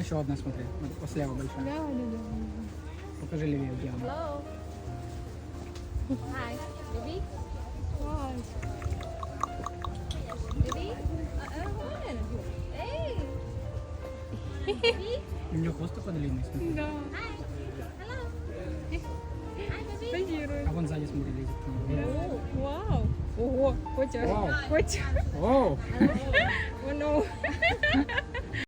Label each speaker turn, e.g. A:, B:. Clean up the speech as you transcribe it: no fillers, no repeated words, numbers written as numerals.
A: еще одна, смотри. Вот слева большая.
B: Да.
A: Покажи левее, где она.
C: Hello. Hi. Baby?
B: Клас.
C: Baby? Hey. Baby?
A: У нее хвост такой длинный, смотри.
B: Да.
C: Hi. Hello. Hi, baby.
B: Позирує.
A: А вон сзади, смотри, лезет.
C: Oh.
B: Вау. Ого, Котя.
A: Вау.
B: Котя.
A: Оу!
B: Воно.